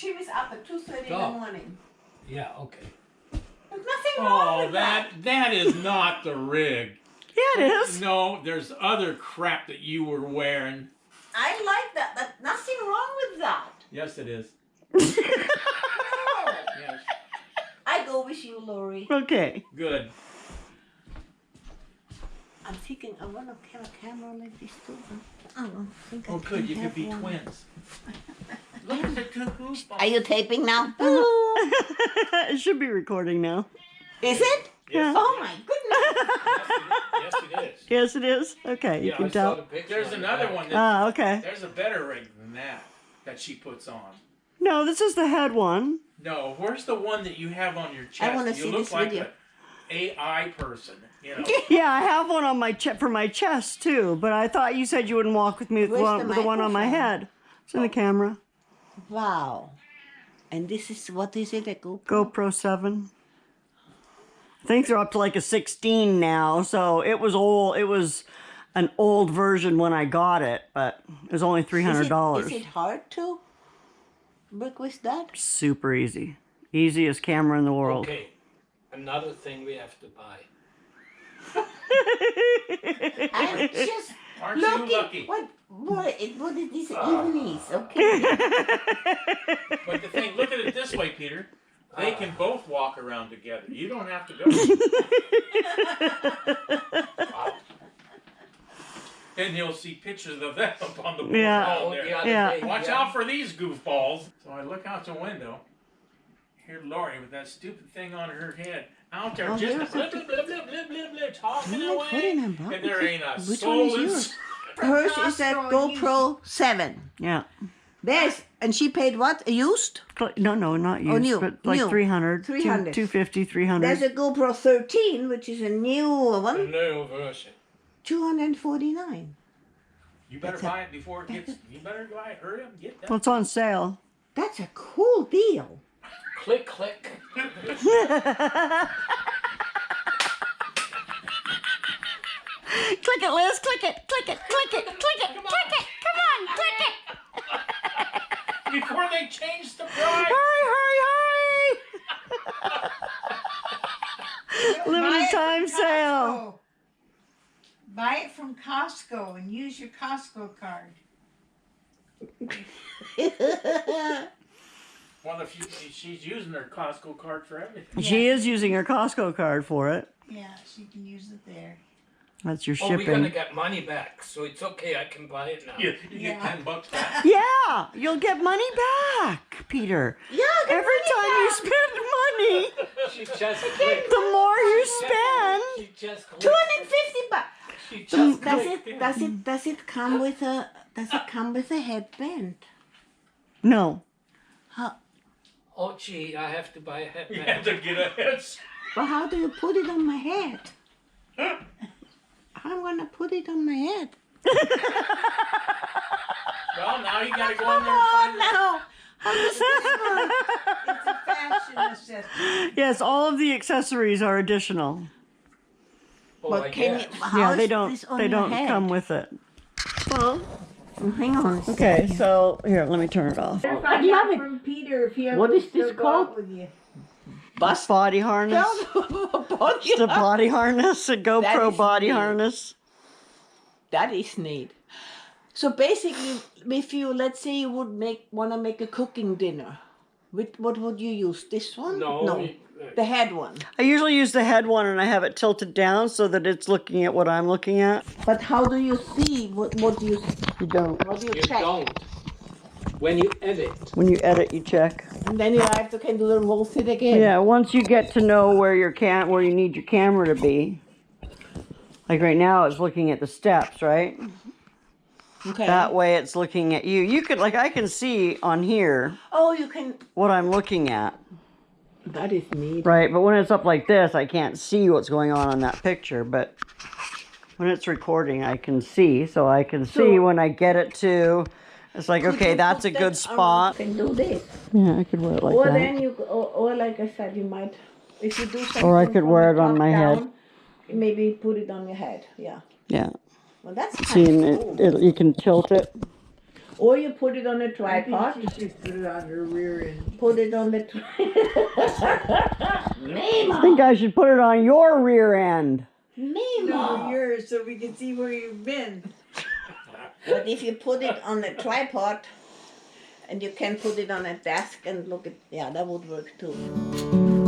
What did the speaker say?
She was up at 2:30 in the morning. Yeah, okay. There's nothing wrong with that is not the rig. Yeah, it is. No, there's other crap that you were wearing. I like that. That's nothing wrong with that. Yes, it is. No. Yes. I go with you, Lorrie. Okay. Good. I'm thinking I want to have a camera like this too. I don't think I Oh, can good. You could have be one. twins. Look at the two goosebumps. Are you taping now? It should be recording now. Is it? Yeah. Oh my goodness. Yes, it is. Yes, it is. Okay, you Yeah, can I saw tell. the picture. There's another one. Ah, okay. There's a better rig than that she puts on. No, this is the head one. No, where's the one that you have on your chest? I wanna you see look this like video. an AI person. You know. Yeah, I have one on my for my chest too. But I thought you said you wouldn't walk with me with, Where's with the the one on my microphone? head. It's in the camera. Wow. And this is, what is it, a GoPro? GoPro 7. I think they're up to like a 16 now. So it was old. It was an old version when I got it, but it was only $300. Is it hard to work with that? Super easy. Easiest camera in the world. Okay, another thing we have to buy. I'm just Aren't you looking. lucky? What is this evenings? Okay. But the thing, look at it this way, Peter. They can both walk around together. You don't have to go. Wow. And you'll see pictures of them up on the board. Yeah. Oh, there. Yeah. Watch out for these goofballs. So I look out the window. Here's Lorrie with that stupid thing on her head. Out there, Oh, just here's blah, blah, blah, blah, blah, blah, blah, talking Oh, away. putting them up. And there ain't a Which one soul is in yours? Hers is a GoPro 7. Yeah. There's, and she paid what? A used? No, not used, new, but like new. 300. 300. 250, 300. There's a GoPro 13, which is a new The one. new version. 249. You better buy it before it gets. You better buy it. Hurry up and get that. Well, it's on sale. That's a cool deal. Click, click. Click it, Liz. Click it. Click it. Click it. Click it. Click it. Come on. Click it. Before they change the price. Hurry, hurry, hurry. Limited time sale. Buy it from Costco and use your Costco card. Well, if she's using her Costco card for everything. She is using her Costco card for it. Yeah, she can use it there. That's your Oh, we're gonna shipping. get money back, so it's okay. I can buy it now. You get Yeah. $10 back. Yeah, you'll get money back, Peter. Yeah, get Every money time you back. spend money, She just clicked. the more you spend. She just clicked. 250 bucks. She just Does clicked. it come with a headband? No. Oh, gee, I have to buy a You have headband. to get a head. Well, how do you put it on my head? I'm gonna put it on my head. Well, now you gotta go in Come there and on find her. now. How does this work? It's a fashion accessory. Yes, all of the accessories are additional. Oh, But I can guess. you, how Yeah, is they don't. this on They your don't head? come with it. Well, hang on. a Okay, second. so here, let me turn it off. Find love out it. from Peter if he ever What is this still go out called? with you. Bust Body harness. body. The body harness, a GoPro is body neat. harness. That is neat. So basically, if you, let's say you would want to make a cooking dinner, what would you use? This one? No. The head one. I usually use the head one and I have it tilted down so that it's looking at what I'm looking at. But how do you see what you You don't. what do you You check? don't. When you edit. When you edit, you check. And then you have to kind of revolve it again. Yeah, once you get to know where where you need your camera to be. Like right now, it's looking at the steps, right? Okay. That way, it's looking at you. You could, like, I can see on here Oh, you can. what I'm looking at, That is neat. right? But when it's up like this, I can't see what's going on that picture. But when it's recording, I can see. So I can see when I get it to. It's like, Could okay, you that's put a good that spot. You can do this. Yeah, I could wear it like Or that. then you, or like I said, you might, if you do something. Or I could from wear the it on top my head. down, maybe put it on your head. Yeah. Yeah. Well, that's See, kind and of cool. you can tilt it. Or you put it on a I tripod. think she should put it on her rear end. Put it on the I think I should put it on your rear end. No, yours, so we can see where you've been. But if you put it on a tripod, and you can put it on a desk and look at, yeah, that would work too.